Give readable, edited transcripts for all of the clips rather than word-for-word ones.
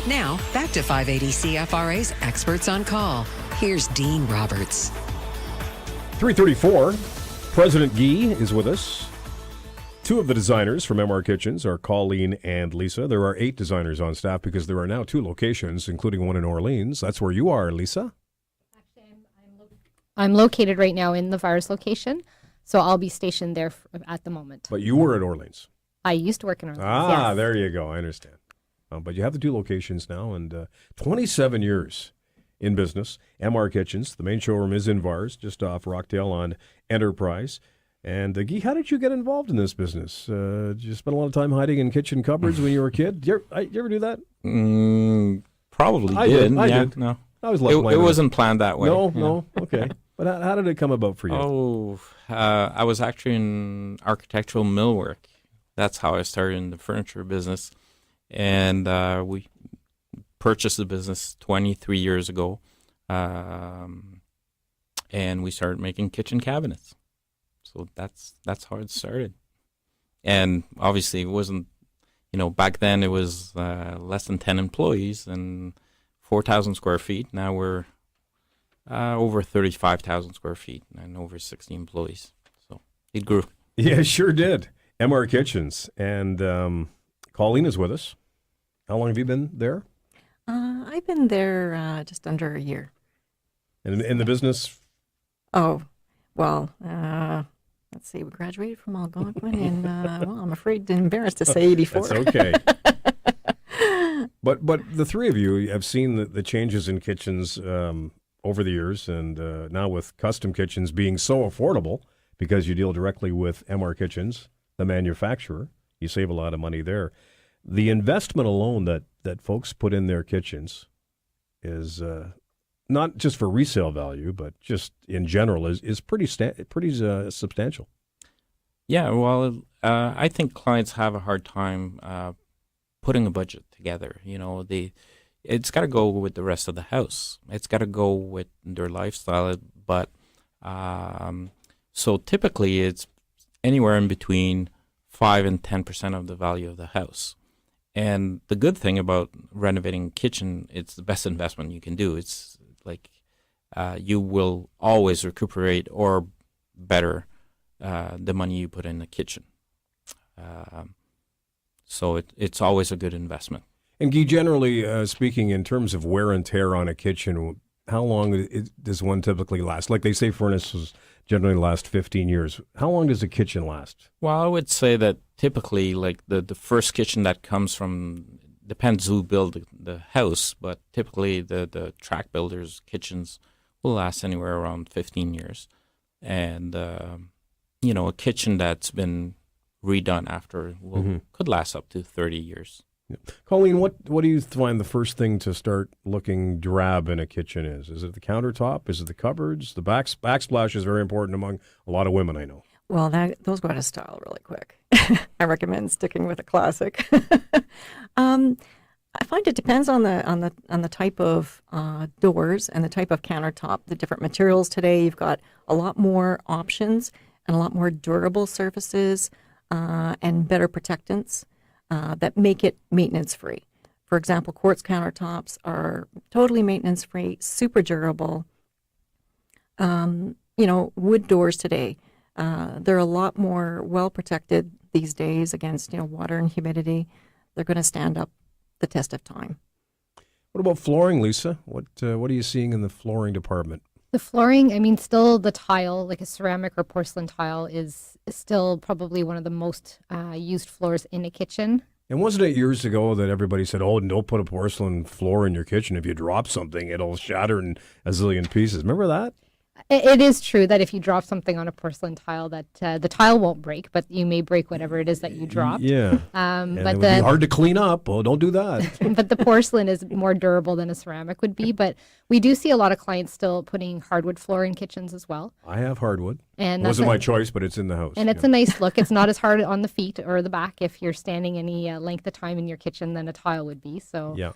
Now, back to 580 CFRA's Experts on Call. Here's Dean Roberts. 3:34. President Guy is with us. Two of the designers from MR Kitchens are Colleen and Lisa. There are 8 designers on staff because there are now 2 locations, including one in Orleans. That's where you are, Lisa. Actually, I'm located right now in the Virus location, so I'll be stationed there at the moment. But you were at Orleans. I used to work in Orleans. Yes. There you go. I understand. But you have the 2 locations now, and 27 years in business. MR Kitchens, the main showroom is in Vars, just off Rockdale on Enterprise. And Guy, how did you get involved in this business? Did you spend a lot of time hiding in kitchen cupboards when you were a kid? Did you ever do that? Probably I did. I Yeah, did. no. I was It wasn't planned that way. No, okay. But how did it come about for you? I was actually in architectural millwork. That's how I started in the furniture business. And we purchased the business 23 years ago. And we started making kitchen cabinets. So that's how it started. And obviously it wasn't, back then it was less than 10 employees and 4,000 square feet. Now we're over 35,000 square feet and over 60 employees. So it grew. Yeah, sure did. MR Kitchens. And Colleen is with us. How long have you been there? I've been there just under a year. And in the business? Oh, well, let's see. We graduated from Algonquin, and well, I'm afraid to embarrass to say 84. That's okay. But the 3 of you have seen the changes in kitchens over the years, and now with custom kitchens being so affordable because you deal directly with MR Kitchens, the manufacturer, you save a lot of money there. The investment alone that folks put in their kitchens is not just for resale value, but just in general is pretty substantial. Yeah, well, I think clients have a hard time putting a budget together. It's got to go with the rest of the house. It's got to go with their lifestyle. But so typically it's anywhere in between 5 and 10% of the value of the house. And the good thing about renovating a kitchen, it's the best investment you can do. It's like you will always recuperate or better the money you put in the kitchen. So it's always a good investment. And Guy, generally speaking, in terms of wear and tear on a kitchen, how long does one typically last? Like they say furnaces generally last 15 years. How long does a kitchen last? Well, I would say that typically like the first kitchen that comes from, depends who built the house, but typically the track builders' kitchens will last anywhere around 15 years. And, a kitchen that's been redone after could last up to 30 years. Yeah. Colleen, what do you find the first thing to start looking drab in a kitchen is? Is it the countertop? Is it the cupboards? The backsplash is very important among a lot of women, I know. Well, those go out of style really quick. I recommend sticking with a classic. I find it depends on the type of doors and the type of countertop, the different materials today. You've got a lot more options and a lot more durable surfaces and better protectants that make it maintenance-free. For example, quartz countertops are totally maintenance-free, super durable. Wood doors today, they're a lot more well-protected these days against, water and humidity. They're going to stand up the test of time. What about flooring, Lisa? What are you seeing in the flooring department? The flooring, still the tile, like a ceramic or porcelain tile, is still probably one of the most used floors in a kitchen. And wasn't it years ago that everybody said, oh, don't put a porcelain floor in your kitchen. If you drop something, it'll shatter in a zillion pieces. Remember that? It is true that if you drop something on a porcelain tile, that the tile won't break, but you may break whatever it is that you dropped. Yeah. But it would be hard to clean up. Oh, don't do that. But the porcelain is more durable than a ceramic would be. But we do see a lot of clients still putting hardwood floor in kitchens as well. I have hardwood. And it wasn't my choice, but it's in the house. And it's a nice look. It's not as hard on the feet or the back if you're standing any length of time in your kitchen than a tile would be. So yeah.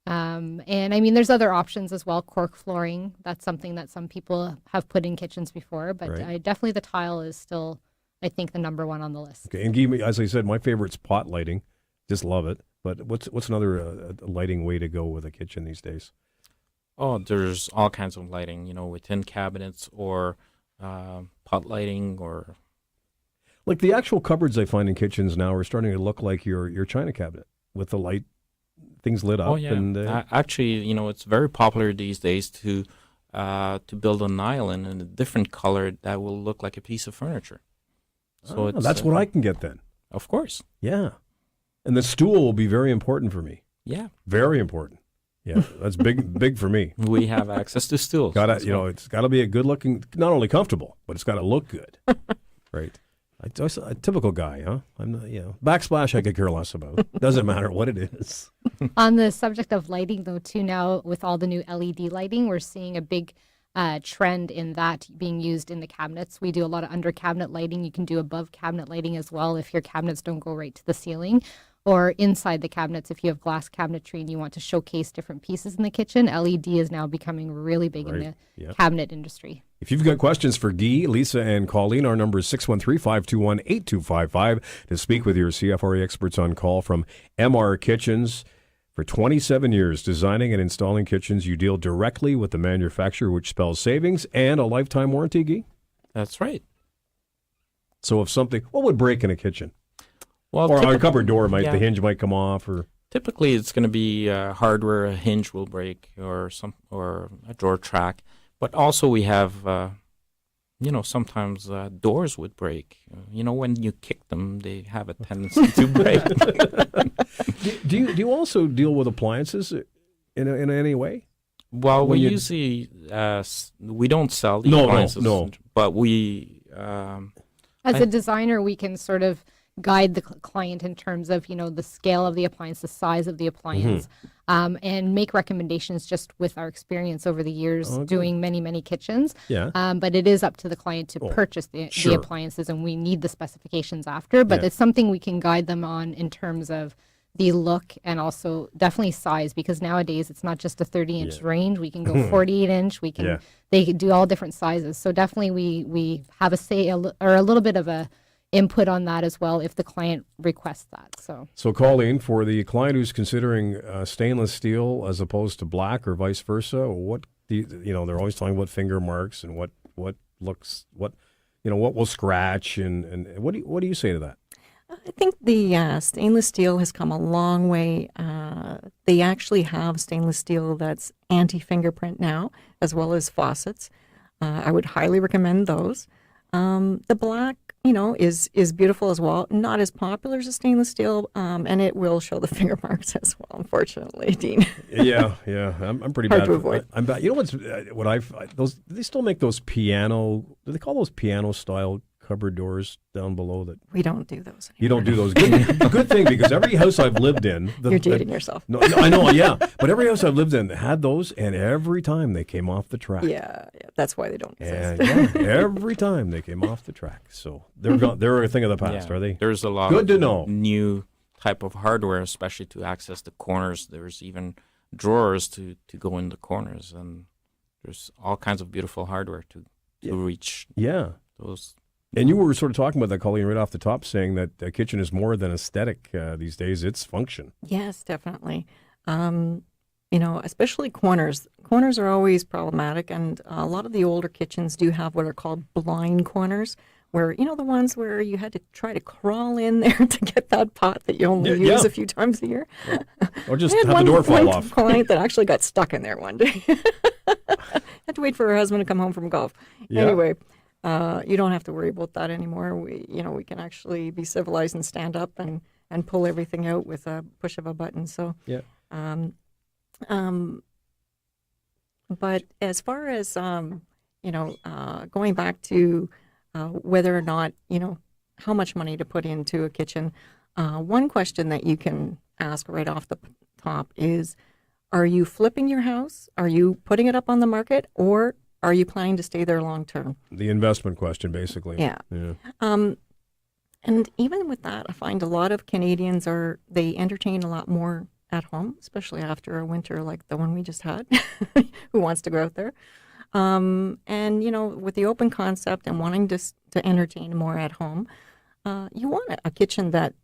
There's other options as well. Cork flooring, that's something that some people have put in kitchens before, but right. Definitely the tile is still, I think, the number one on the list. Okay, and Guy, as I said, my favorite's pot lighting. Just love it. But what's another lighting way to go with a kitchen these days? Oh, there's all kinds of lighting, within cabinets or pot lighting or. Like the actual cupboards I find in kitchens now are starting to look like your china cabinet with the light, things lit up. Oh, yeah. And, Actually, it's very popular these days to build an island in a different color that will look like a piece of furniture. So that's what I can get then. Of course. Yeah. And the stool will be very important for me. Yeah. Very important. Yeah, that's big for me. We have access to stools. It's got to be a good looking, not only comfortable, but it's got to look good. Right. A typical guy, huh? I'm not, backsplash I could care less about. Doesn't matter what it is. On the subject of lighting, though, too, now with all the new LED lighting, we're seeing a big trend in that being used in the cabinets. We do a lot of under cabinet lighting. You can do above cabinet lighting as well if your cabinets don't go right to the ceiling. Or inside the cabinets, if you have glass cabinetry and you want to showcase different pieces in the kitchen, LED is now becoming really big in the cabinet industry. If you've got questions for Guy, Lisa, and Colleen, our number is 613-521-8255 to speak with your CFRA experts on call from MR Kitchens. For 27 years, designing and installing kitchens, you deal directly with the manufacturer, which spells savings and a lifetime warranty, Guy? That's right. So if something, what would break in a kitchen? Well, or a cupboard door, the hinge might come off, or typically it's going to be hardware. A hinge will break, or a drawer track. But also we have, sometimes doors would break. When you kick them, they have a tendency to break. Do you also deal with appliances in any way? Well, we usually we don't sell the appliances, no. But we. As a designer, we can sort of guide the client in terms of, the scale of the appliance, the size of the appliance, and make recommendations just with our experience over the years doing many, many kitchens. Yeah. But it is up to the client to purchase the appliances, and we need the specifications after. But it's something we can guide them on in terms of the look and also definitely size, because nowadays it's not just a 30-inch range. We can go 48-inch. We can they do all different sizes. So definitely we have a say or a little bit of a input on that as well if the client requests that. So Colleen, for the client who's considering stainless steel as opposed to black or vice versa, what do they're always talking about finger marks and what will scratch and what do you say to that? I think the stainless steel has come a long way. They actually have stainless steel that's anti-fingerprint now, as well as faucets. I would highly recommend those. The black, is beautiful as well. Not as popular as a stainless steel, and it will show the finger marks as well, unfortunately, Dean. Yeah. I'm pretty Hard bad. to avoid. I'm bad. You know what those? Do they still make those piano? Do they call those piano style cupboard doors down below that? We don't do those anymore. You don't do those. Good thing, because every house I've lived in, you're dating yourself. No, I know, yeah, but every house I've lived in had those, and every time they came off the track. Yeah, that's why they don't exist. And every time they came off the track, so they're a thing of the past, are they? There's a lot Good to of know. New type of hardware, especially to access the corners. There's even drawers to go in the corners, and there's all kinds of beautiful hardware to reach those. And you were sort of talking about that, Colleen, right off the top, saying that a kitchen is more than aesthetic these days. It's function. Yes, definitely. Especially corners. Corners are always problematic, and a lot of the older kitchens do have what are called blind corners, where, the ones where you had to try to crawl in there to get that pot that you only use a few times a year. Yeah. Or just have the door fall off. Client that actually got stuck in there one day. Had to wait for her husband to come home from golf. Yeah. Anyway. You don't have to worry about that anymore. We can actually be civilized and stand up and pull everything out with a push of a button. So, but as far as going back to whether or not how much money to put into a kitchen, one question that you can ask right off the top is: are you flipping your house? Are you putting it up on the market, or are you planning to stay there long term? The investment question, basically. Yeah. And even with that, I find a lot of Canadians they entertain a lot more at home, especially after a winter like the one we just had. Who wants to go out there? And with the open concept and wanting to entertain more at home, you want a kitchen that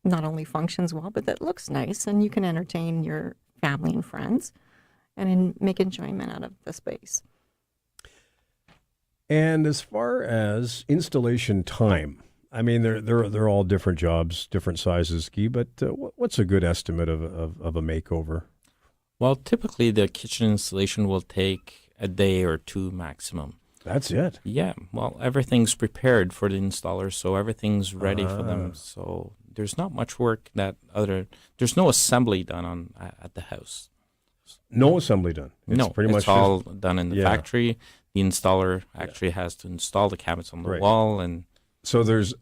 not only functions well, but that looks nice, and you can entertain your family and friends and make enjoyment out of the space. And as far as installation time, I mean, they're all different jobs, different sizes, Guy, but what's a good estimate of a makeover? Well, typically the kitchen installation will take a day or two maximum. That's it. Yeah, well, everything's prepared for the installers, so everything's ready for them. So there's not much work there's no assembly done at the house. No assembly done. It's pretty much all done in the factory. The installer actually has to install the cabinets on the wall, and so there's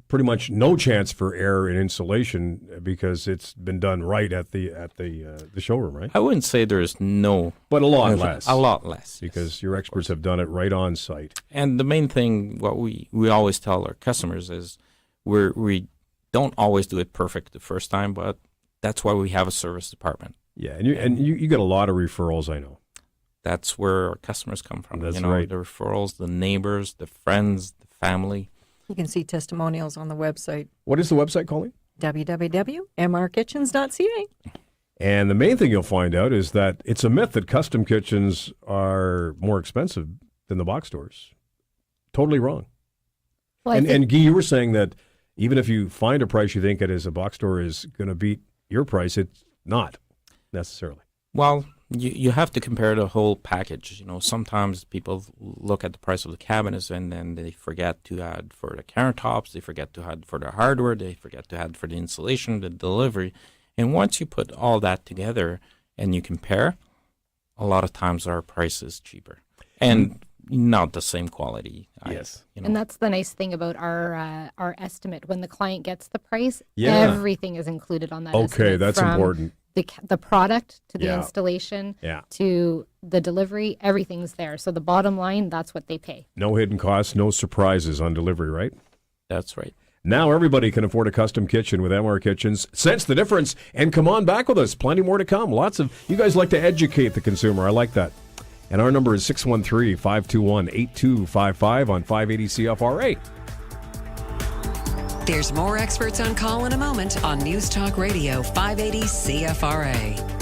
pretty much no chance for error in installation because it's been done right at the showroom, right? I wouldn't say there's no, but a lot less. A lot less, because your experts have done it right on site. And the main thing, what we always tell our customers is, we don't always do it perfect the first time, but that's why we have a service department. Yeah, and you get a lot of referrals, I know. That's where our customers come from. That's right. The referrals, the neighbors, the friends, the family. You can see testimonials on the website. What is the website calling? www.mrkitchens.ca. And the main thing you'll find out is that it's a myth that custom kitchens are more expensive than the box stores. Totally wrong. Well, and Guy, you were saying that even if you find a price you think it is, a box store is going to beat your price, it's not necessarily. Well, you have to compare the whole package. Sometimes people look at the price of the cabinets and then they forget to add for the countertops, they forget to add for the hardware, they forget to add for the installation, the delivery. And once you put all that together and you compare, a lot of times our price is cheaper and not the same quality. Yes. And that's the nice thing about our estimate. When the client gets the price, everything is included on that estimate. Okay, that's important. The product to the installation to the delivery, everything's there. So the bottom line, that's what they pay. No hidden costs, no surprises on delivery, right? That's right. Now everybody can afford a custom kitchen with MR Kitchens. Sense the difference and come on back with us. Plenty more to come. You guys like to educate the consumer. I like that. And our number is 613-521-8255 on 580 CFRA. There's more Experts on Call in a moment on News Talk Radio 580 CFRA.